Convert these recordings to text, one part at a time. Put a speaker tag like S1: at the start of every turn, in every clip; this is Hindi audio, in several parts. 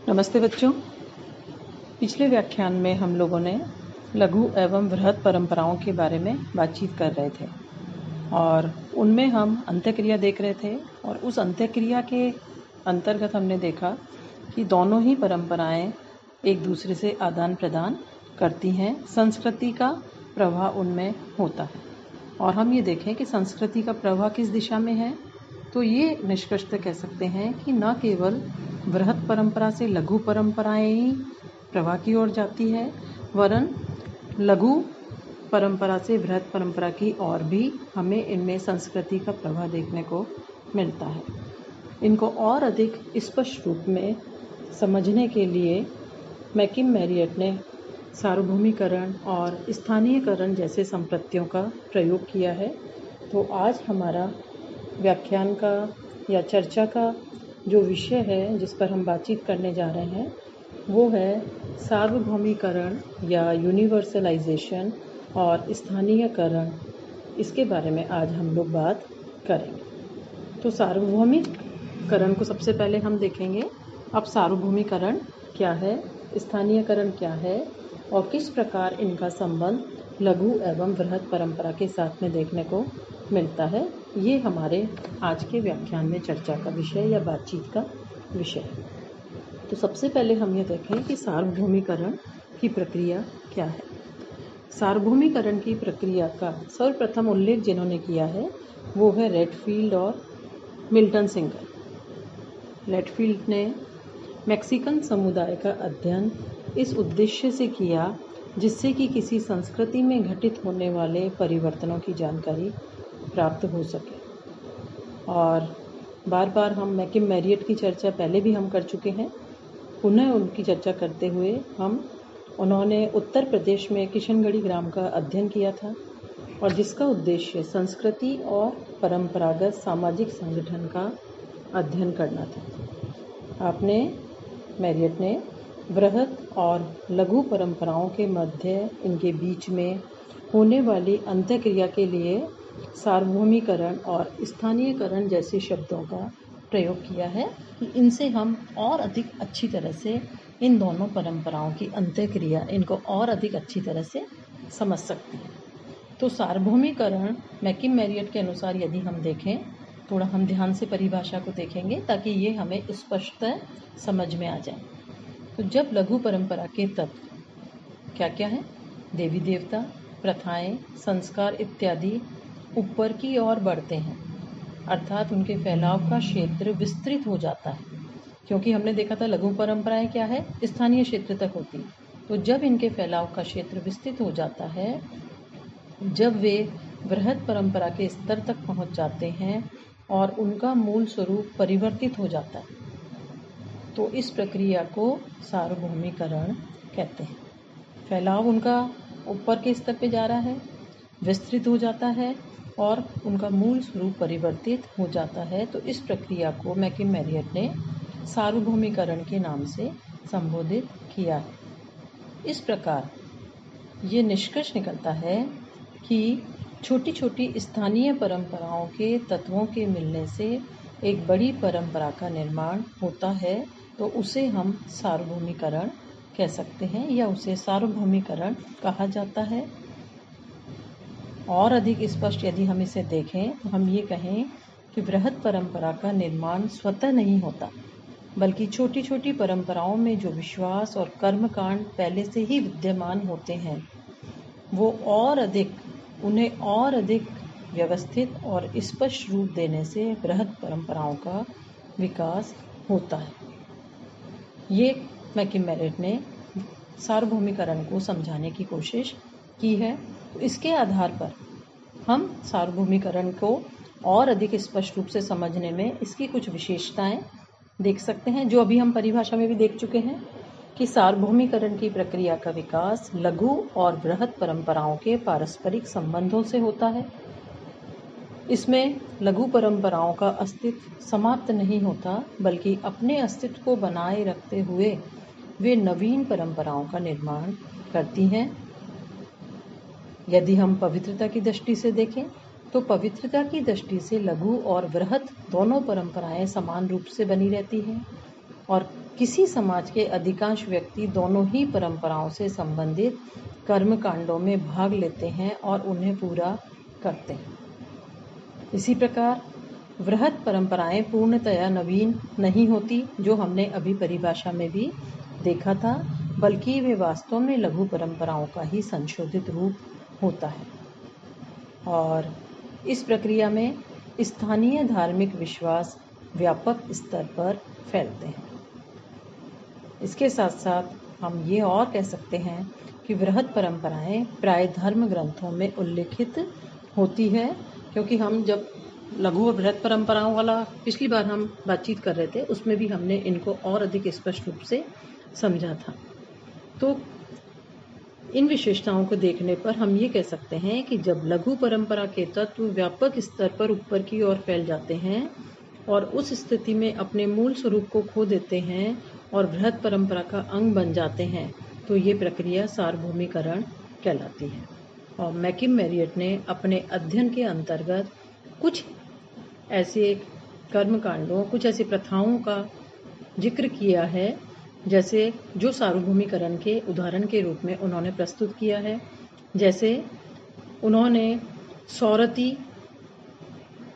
S1: नमस्ते बच्चों। पिछले व्याख्यान में हम लोगों ने लघु एवं वृहत परंपराओं के बारे में बातचीत कर रहे थे और उनमें हम अंत्यक्रिया देख रहे थे और उस अंत्यक्रिया के अंतर्गत हमने देखा कि दोनों ही परंपराएं एक दूसरे से आदान प्रदान करती हैं। संस्कृति का प्रभाव उनमें होता है और हम ये देखें कि संस्कृति का प्रभाव किस दिशा में है, तो ये निष्कर्षतः कह सकते हैं कि न केवल वृहत परंपरा से लघु परंपराएं ही प्रवाह की ओर जाती है, वरन लघु परंपरा से वृहत परंपरा की ओर भी हमें इनमें संस्कृति का प्रभाव देखने को मिलता है। इनको और अधिक स्पष्ट रूप में समझने के लिए मैकिम मैरियट ने सार्वभौमिकरण और स्थानीयकरण जैसे संप्रत्ययों का प्रयोग किया है। तो आज हमारा व्याख्यान का या चर्चा का जो विषय है जिस पर हम बातचीत करने जा रहे हैं वो है सार्वभौमिकरण या यूनिवर्सलाइजेशन और स्थानीयकरण। इसके बारे में आज हम लोग बात करेंगे। तो सार्वभौमिकरण को सबसे पहले हम देखेंगे। अब सार्वभौमिकरण क्या है, स्थानीयकरण क्या है और किस प्रकार इनका संबंध लघु एवं वृहत परंपरा के साथ में देखने को मिलता है, ये हमारे आज के व्याख्यान में चर्चा का विषय या बातचीत का विषय है। तो सबसे पहले हम ये देखें कि सार्वभौमिकरण की प्रक्रिया क्या है। सार्वभौमिकरण की प्रक्रिया का सर्वप्रथम उल्लेख जिन्होंने किया है वो है रेडफील्ड और मिल्टन सिंगर। रेडफील्ड ने मैक्सिकन समुदाय का अध्ययन इस उद्देश्य से किया जिससे कि किसी संस्कृति में घटित होने वाले परिवर्तनों की जानकारी प्राप्त हो सके। और बार बार हम मैकिम मैरियट की चर्चा पहले भी हम कर चुके हैं। पुनः उनकी चर्चा करते हुए उन्होंने उत्तर प्रदेश में किशनगढ़ी ग्राम का अध्ययन किया था और जिसका उद्देश्य संस्कृति और परंपरागत सामाजिक संगठन का अध्ययन करना था। मैरियट ने वृहत और लघु परंपराओं के मध्य इनके बीच में होने वाली अंत्यक्रिया के लिए सार्वभौमिकरण और स्थानीयकरण जैसे शब्दों का प्रयोग किया है कि इनसे हम और अधिक अच्छी तरह से इन दोनों परंपराओं की अंत्यक्रिया इनको और अधिक अच्छी तरह से समझ सकते हैं। तो सार्वभौमिकरण मैकिम मैरियट के अनुसार यदि हम देखें, थोड़ा हम ध्यान से परिभाषा को देखेंगे ताकि ये हमें स्पष्टतः समझ में आ जाए। तो जब लघु परंपरा के तत्व क्या क्या है, देवी देवता, प्रथाएं, संस्कार इत्यादि ऊपर की ओर बढ़ते हैं, अर्थात उनके फैलाव का क्षेत्र विस्तृत हो जाता है। क्योंकि हमने देखा था लघु परंपराएं क्या है, स्थानीय क्षेत्र तक होती है। तो जब इनके फैलाव का क्षेत्र विस्तृत हो जाता है, जब वे वृहत परंपरा के स्तर तक पहुंच जाते हैं और उनका मूल स्वरूप परिवर्तित हो जाता है, तो इस प्रक्रिया को सार्वभौमिकरण कहते हैं। फैलाव उनका ऊपर के स्तर पे जा रहा है, विस्तृत हो जाता है और उनका मूल स्वरूप परिवर्तित हो जाता है। तो इस प्रक्रिया को मैकिम मैरियट ने सार्वभौमिकरण के नाम से संबोधित किया है। इस प्रकार ये निष्कर्ष निकलता है कि छोटी छोटी स्थानीय परंपराओं के तत्वों के मिलने से एक बड़ी परंपरा का निर्माण होता है, तो उसे हम सार्वभौमिकरण कह सकते हैं या उसे सार्वभौमिकरण कहा जाता है। और अधिक स्पष्ट यदि हम इसे देखें तो हम ये कहें कि वृहत परंपरा का निर्माण स्वतः नहीं होता, बल्कि छोटी छोटी परंपराओं में जो विश्वास और कर्मकांड पहले से ही विद्यमान होते हैं उन्हें और अधिक व्यवस्थित और स्पष्ट रूप देने से वृहत परंपराओं का विकास होता है। ये मैकिम मैरियट ने सार्वभौमिकरण को समझाने की कोशिश की है। तो इसके आधार पर हम सार्वभौमिकरण को और अधिक स्पष्ट रूप से समझने में इसकी कुछ विशेषताएं देख सकते हैं, जो अभी हम परिभाषा में भी देख चुके हैं कि सार्वभौमिकरण की प्रक्रिया का विकास लघु और वृहत परंपराओं के पारस्परिक संबंधों से होता है। इसमें लघु परंपराओं का अस्तित्व समाप्त नहीं होता, बल्कि अपने अस्तित्व को बनाए रखते हुए वे नवीन परंपराओं का निर्माण करती हैं। यदि हम पवित्रता की दृष्टि से देखें तो पवित्रता की दृष्टि से लघु और वृहत दोनों परंपराएं समान रूप से बनी रहती हैं और किसी समाज के अधिकांश व्यक्ति दोनों ही परंपराओं से संबंधित कर्म कांडों में भाग लेते हैं और उन्हें पूरा करते हैं। इसी प्रकार वृहत परंपराएं पूर्णतया नवीन नहीं होती, जो हमने अभी परिभाषा में भी देखा था, बल्कि वे वास्तव में लघु परंपराओं का ही संशोधित रूप होता है। और इस प्रक्रिया में स्थानीय धार्मिक विश्वास व्यापक स्तर पर फैलते हैं। इसके साथ साथ हम ये और कह सकते हैं कि वृहत परंपराएं प्राय धर्म ग्रंथों में उल्लिखित होती है, क्योंकि हम जब लघु और वृहत परंपराओं वाला पिछली बार हम बातचीत कर रहे थे, उसमें भी हमने इनको और अधिक स्पष्ट रूप से समझा था। तो इन विशेषताओं को देखने पर हम ये कह सकते हैं कि जब लघु परंपरा के तत्व व्यापक स्तर पर ऊपर की ओर फैल जाते हैं और उस स्थिति में अपने मूल स्वरूप को खो देते हैं और वृहत परंपरा का अंग बन जाते हैं, तो ये प्रक्रिया सार्वभौमिकरण कहलाती है। और मैकिम मैरियट ने अपने अध्ययन के अंतर्गत कुछ ऐसे कर्मकांडों, कुछ ऐसी प्रथाओं का जिक्र किया है, जैसे जो सार्वभौमिकरण के उदाहरण के रूप में उन्होंने प्रस्तुत किया है। जैसे उन्होंने सौरती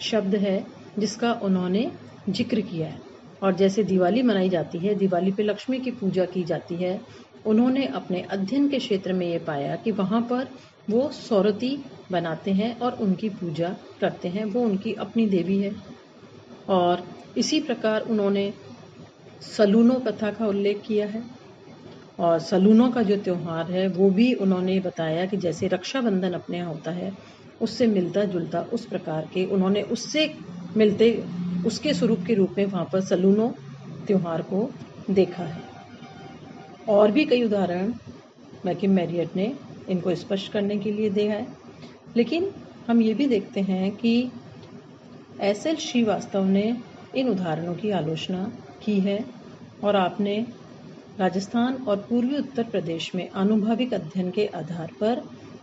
S1: शब्द है जिसका उन्होंने जिक्र किया है, और जैसे दिवाली मनाई जाती है, दिवाली पे लक्ष्मी की पूजा की जाती है, उन्होंने अपने अध्ययन के क्षेत्र में ये पाया कि वहाँ पर वो सौरती बनाते हैं और उनकी पूजा करते हैं, वो उनकी अपनी देवी है। और इसी प्रकार उन्होंने सलूनो प्रथा का उल्लेख किया है, और सलूनो का जो त्यौहार है वो भी उन्होंने बताया कि जैसे रक्षाबंधन अपने यहाँ होता है, उससे मिलता जुलता उस प्रकार के उन्होंने उससे मिलते उसके स्वरूप के रूप में वहाँ पर सलूनो त्यौहार को देखा है। और भी कई उदाहरण मैकिम मैरियट ने इनको स्पष्ट करने के लिए दिया है। लेकिन हम ये भी देखते हैं कि एस.एल. श्रीवास्तव ने इन उदाहरणों की आलोचना की है, और आपने राजस्थान और पूर्वी उत्तर प्रदेश में आनुभविक अध्ययन के आधार पर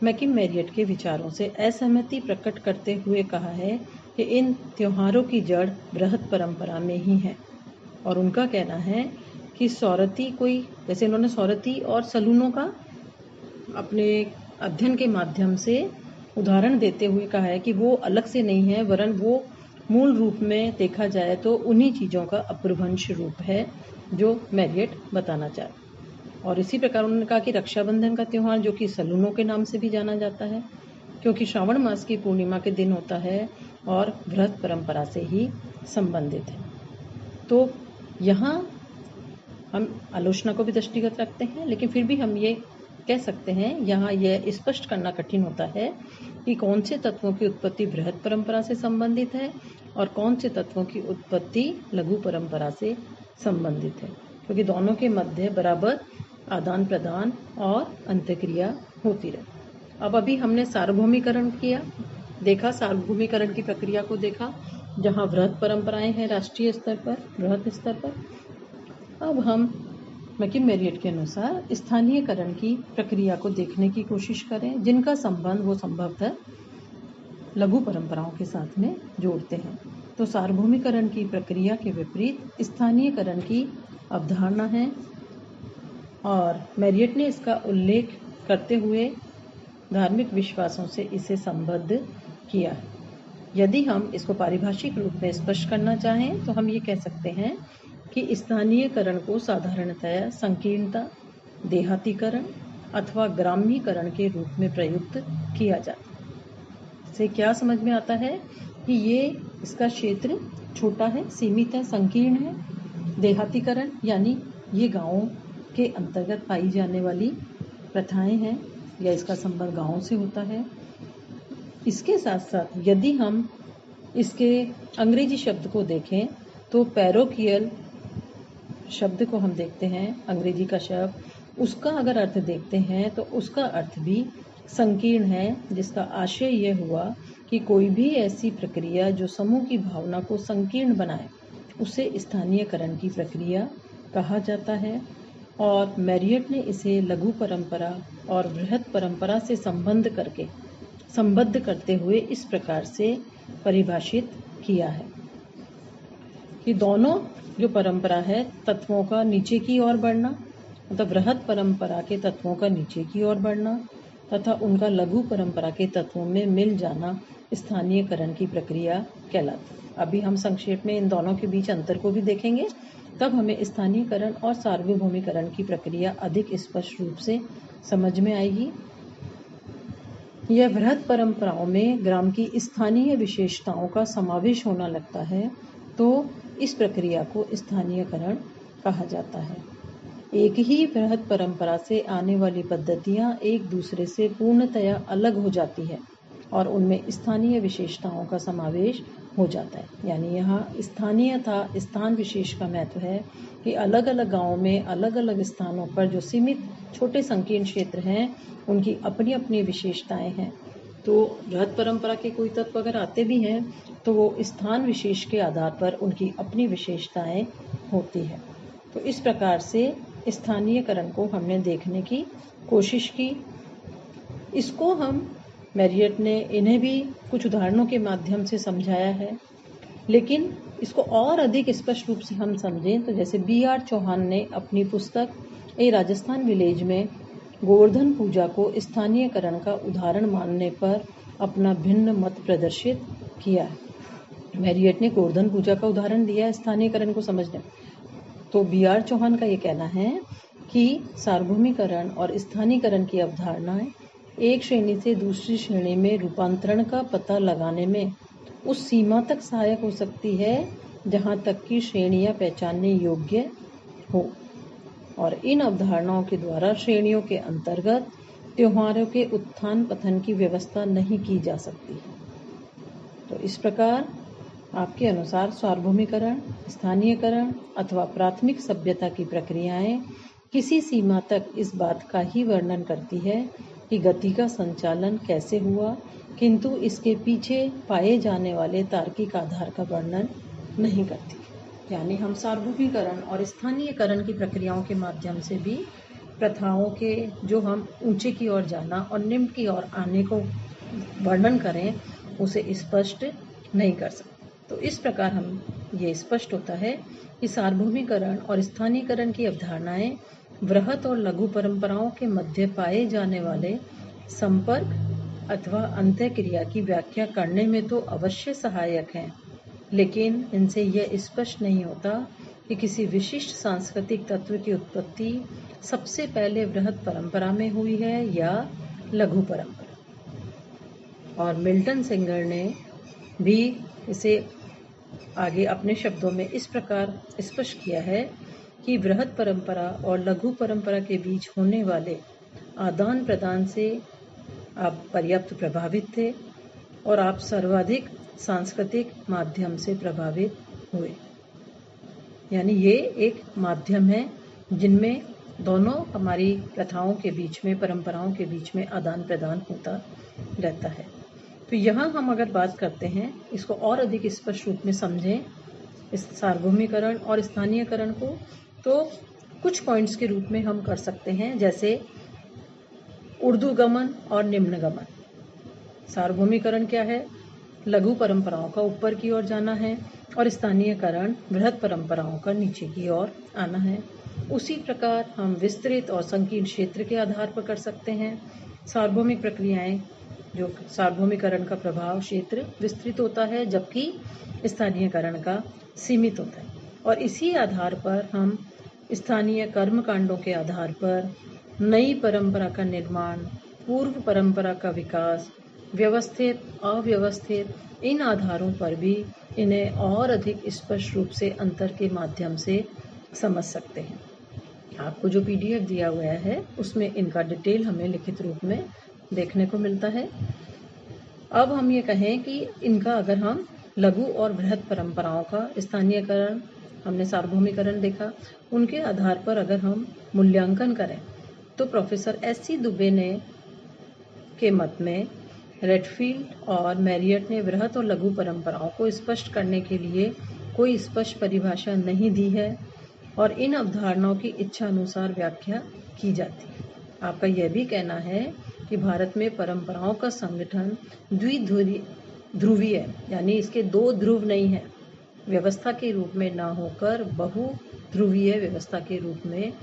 S1: मैकिम मैरियट के विचारों से असहमति प्रकट करते हुए कहा है कि इन त्योहारों की जड़ बृहत परंपरा में ही है। और उनका कहना है कि सौरती कोई, जैसे उन्होंने सौरती और सलूनों का अपने अध्ययन के माध्यम से उदाहरण देते हुए कहा है कि वो अलग से नहीं है, वरन वो मूल रूप में देखा जाए तो उन्हीं चीज़ों का अपभ्रंश रूप है जो मैरियट बताना चाहते। और इसी प्रकार उन्होंने कहा कि रक्षाबंधन का त्यौहार, जो कि सलूनों के नाम से भी जाना जाता है, क्योंकि श्रावण मास की पूर्णिमा के दिन होता है और वृहत परंपरा से ही संबंधित है। तो यहाँ हम आलोचना को भी दृष्टिगत रखते हैं, लेकिन फिर भी हम ये कह सकते हैं, यहाँ यह स्पष्ट करना कठिन होता है कि कौन से तत्वों की उत्पत्ति बृहत परंपरा से संबंधित है और कौन से तत्वों की उत्पत्ति लघु परंपरा से संबंधित है, क्योंकि दोनों के मध्य बराबर आदान प्रदान और अंतःक्रिया होती रहे। अब अभी हमने सार्वभौमिकरण देखा, सार्वभौमिकरण की प्रक्रिया को देखा, जहाँ वृहत परंपराएं हैं राष्ट्रीय स्तर पर, बृहत स्तर पर। अब हम मैकिम मैरियट के अनुसार स्थानीयकरण की प्रक्रिया को देखने की कोशिश करें, जिनका संबंध वो संभवतः लघु परंपराओं के साथ में जोड़ते हैं। तो सार्वभौमिकरण की प्रक्रिया के विपरीत स्थानीयकरण की अवधारणा है, और मैरियट ने इसका उल्लेख करते हुए धार्मिक विश्वासों से इसे संबद्ध किया है। यदि हम इसको पारिभाषिक रूप में स्पष्ट करना चाहें तो हम ये कह सकते हैं कि स्थानीयकरण को साधारणतया संकीर्णता, देहातीकरण अथवा ग्रामीकरण के रूप में प्रयुक्त किया जाता है। इससे क्या समझ में आता है कि ये इसका क्षेत्र छोटा है, सीमित है, संकीर्ण है। देहातीकरण यानी ये गांवों के अंतर्गत पाई जाने वाली प्रथाएं हैं, या इसका संबंध गांवों से होता है। इसके साथ साथ यदि हम इसके अंग्रेजी शब्द को देखें तो पैरोकियल शब्द को हम देखते हैं, अंग्रेजी का शब्द, उसका अगर अर्थ देखते हैं तो उसका अर्थ भी संकीर्ण है, जिसका आशय यह हुआ कि कोई भी ऐसी प्रक्रिया जो समूह की भावना को संकीर्ण बनाए, उसे स्थानीयकरण की प्रक्रिया कहा जाता है। और मैरियट ने इसे लघु परंपरा और बृहत परंपरा से संबद्ध करते हुए इस प्रकार से परिभाषित किया है कि दोनों जो परंपरा है तत्वों का नीचे की ओर बढ़ना, मतलब बृहत परंपरा के तत्वों का नीचे की ओर बढ़ना तथा उनका लघु परंपरा के तत्वों में मिल जाना स्थानीयकरण की प्रक्रिया कहलाती है। अभी हम संक्षेप में इन दोनों के बीच अंतर को भी देखेंगे, तब हमें स्थानीयकरण और सार्वभौमिकरण की प्रक्रिया अधिक स्पष्ट रूप से समझ में आएगी। यह बृहत परंपराओं में ग्राम की स्थानीय विशेषताओं का समावेश होना लगता है, तो इस प्रक्रिया को स्थानीयकरण कहा जाता है। एक ही बृहत परंपरा से आने वाली पद्धतियां एक दूसरे से पूर्णतया अलग हो जाती है और उनमें स्थानीय विशेषताओं का समावेश हो जाता है। यानी यहाँ स्थानीय था स्थान विशेष का महत्व है कि अलग अलग गांवों में अलग अलग स्थानों पर जो सीमित छोटे संकीर्ण क्षेत्र हैं उनकी अपनी अपनी विशेषताएं हैं। तो बृहत परंपरा के कोई तत्व अगर आते भी हैं तो वो स्थान विशेष के आधार पर उनकी अपनी विशेषताएं होती है। तो इस प्रकार से स्थानीयकरण को हमने देखने की कोशिश की। इसको हम मैरियट ने इन्हें भी कुछ उदाहरणों के माध्यम से समझाया है, लेकिन इसको और अधिक स्पष्ट रूप से हम समझें तो जैसे B.R. चौहान ने अपनी पुस्तक ए राजस्थान विलेज में गोवर्धन पूजा को स्थानीयकरण का उदाहरण मानने पर अपना भिन्न मत प्रदर्शित किया है। मैरियट ने गोवर्धन पूजा का उदाहरण दिया है स्थानीयकरण को समझने। तो B.R. चौहान का ये कहना है कि सार्वभौमिकरण और स्थानीयकरण की अवधारणाएं एक श्रेणी से दूसरी श्रेणी में रूपांतरण का पता लगाने में उस सीमा तक सहायक हो सकती है जहां तक कि श्रेणियां पहचानने योग्य हो, और इन अवधारणाओं के द्वारा श्रेणियों के अंतर्गत त्योहारों के उत्थान पतन की व्यवस्था नहीं की जा सकती। तो इस प्रकार आपके अनुसार सार्वभौमिकरण, स्थानीयकरण अथवा प्राथमिक सभ्यता की प्रक्रियाएं किसी सीमा तक इस बात का ही वर्णन करती है कि गति का संचालन कैसे हुआ, किंतु इसके पीछे पाए जाने वाले तार्किक आधार का वर्णन नहीं करती। यानी हम सार्वभौमिकरण और स्थानीयकरण की प्रक्रियाओं के माध्यम से भी प्रथाओं के जो हम ऊंचे की ओर जाना और निम्न की ओर आने को वर्णन करें उसे स्पष्ट नहीं कर सकते। तो इस प्रकार हम ये स्पष्ट होता है कि सार्वभौमिकरण और स्थानीयकरण की अवधारणाएं बृहत और लघु परंपराओं के मध्य पाए जाने वाले संपर्क अथवा अंतःक्रिया की व्याख्या करने में तो अवश्य सहायक हैं, लेकिन इनसे यह स्पष्ट नहीं होता कि किसी विशिष्ट सांस्कृतिक तत्व की उत्पत्ति सबसे पहले बृहत परंपरा में हुई है या लघु परंपरा। और मिल्टन सेंगर ने भी इसे आगे अपने शब्दों में इस प्रकार स्पष्ट किया है कि बृहत परंपरा और लघु परंपरा के बीच होने वाले आदान प्रदान से आप पर्याप्त प्रभावित थे और आप सर्वाधिक सांस्कृतिक माध्यम से प्रभावित हुए। यानी ये एक माध्यम है जिनमें दोनों हमारी प्रथाओं के बीच में, परंपराओं के बीच में आदान प्रदान होता रहता है। तो यहाँ हम अगर बात करते हैं, इसको और अधिक स्पष्ट रूप में समझें इस सार्वभौमिकरण और स्थानीयकरण को, तो कुछ पॉइंट्स के रूप में हम कर सकते हैं, जैसे ऊर्ध्वगमन और निम्नगमन। सार्वभौमिकरण क्या है? लघु परंपराओं का ऊपर की ओर जाना है और स्थानीयकरण बृहत परंपराओं का नीचे की ओर आना है। उसी प्रकार हम विस्तृत और संकीर्ण क्षेत्र के आधार पर कर सकते हैं। सार्वभौमिक प्रक्रियाएं, जो सार्वभौमिकरण का प्रभाव क्षेत्र विस्तृत होता है जबकि स्थानीयकरण का सीमित होता है, और इसी आधार पर हम स्थानीय कर्मकांडों के आधार पर नई परंपरा का निर्माण, पूर्व परंपरा का विकास, व्यवस्थित अव्यवस्थित, इन आधारों पर भी इन्हें और अधिक स्पष्ट रूप से अंतर के माध्यम से समझ सकते हैं। आपको जो PDF दिया हुआ है उसमें इनका डिटेल हमें लिखित रूप में देखने को मिलता है। अब हम ये कहें कि इनका अगर हम लघु और बृहत परंपराओं का स्थानीयकरण, हमने सार्वभौमिकरण देखा, उनके आधार पर अगर हम मूल्यांकन करें तो प्रोफेसर SC दुबे ने के मत में रेडफील्ड और मैरियट ने बृहत और लघु परंपराओं को स्पष्ट करने के लिए कोई स्पष्ट परिभाषा नहीं दी है और इन अवधारणाओं की इच्छा अनुसार व्याख्या की जाती है। आपका यह भी कहना है कि भारत में परंपराओं का संगठन द्विध्रुवीय है, यानी इसके दो ध्रुव नहीं है। व्यवस्था के रूप में ना होकर बहुध्रुवीय व्यवस्था के रूप में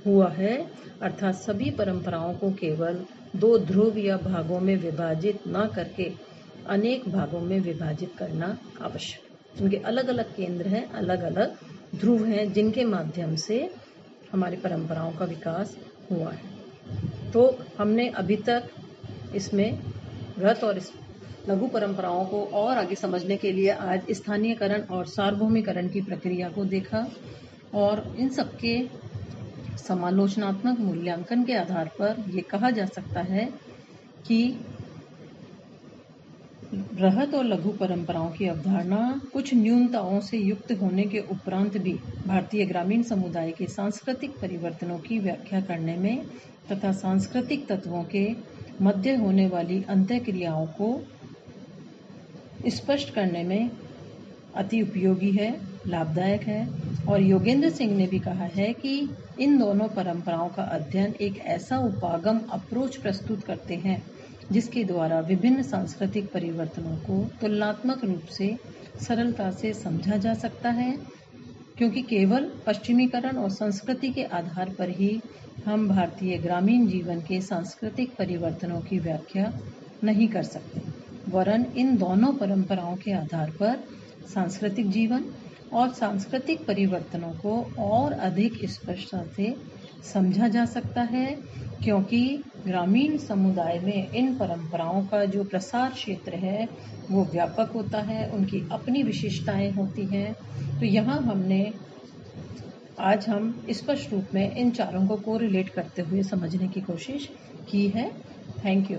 S1: हुआ है, अर्थात सभी परंपराओं को केवल 2 ध्रुव या भागों में विभाजित न करके अनेक भागों में विभाजित करना आवश्यक। उनके अलग अलग केंद्र हैं, अलग अलग ध्रुव हैं, जिनके माध्यम से हमारी परंपराओं का विकास हुआ है। तो हमने अभी तक इसमें वृहत और लघु परंपराओं को और आगे समझने के लिए आज स्थानीयकरण और सार्वभौमिकरण की प्रक्रिया को देखा, और इन सबके समालोचनात्मक मूल्यांकन के आधार पर ये कहा जा सकता है कि वृहत और लघु परंपराओं की अवधारणा कुछ न्यूनताओं से युक्त होने के उपरांत भी भारतीय ग्रामीण समुदाय के सांस्कृतिक परिवर्तनों की व्याख्या करने में तथा सांस्कृतिक तत्वों के मध्य होने वाली अंतःक्रियाओं को स्पष्ट करने में अति उपयोगी है, लाभदायक है। और योगेंद्र सिंह ने भी कहा है कि इन दोनों परंपराओं का अध्ययन एक ऐसा उपागम अप्रोच प्रस्तुत करते हैं जिसके द्वारा विभिन्न सांस्कृतिक परिवर्तनों को तुलनात्मक रूप से सरलता से समझा जा सकता है, क्योंकि केवल पश्चिमीकरण और संस्कृति के आधार पर ही हम भारतीय ग्रामीण जीवन के सांस्कृतिक परिवर्तनों की व्याख्या नहीं कर सकते, वरन इन दोनों परंपराओं के आधार पर सांस्कृतिक जीवन और सांस्कृतिक परिवर्तनों को और अधिक स्पष्टता से समझा जा सकता है, क्योंकि ग्रामीण समुदाय में इन परंपराओं का जो प्रसार क्षेत्र है वो व्यापक होता है, उनकी अपनी विशेषताएं होती हैं। तो यहाँ आज हम स्पष्ट रूप में इन चारों को कोरिलेट करते हुए समझने की कोशिश की है। Thank you.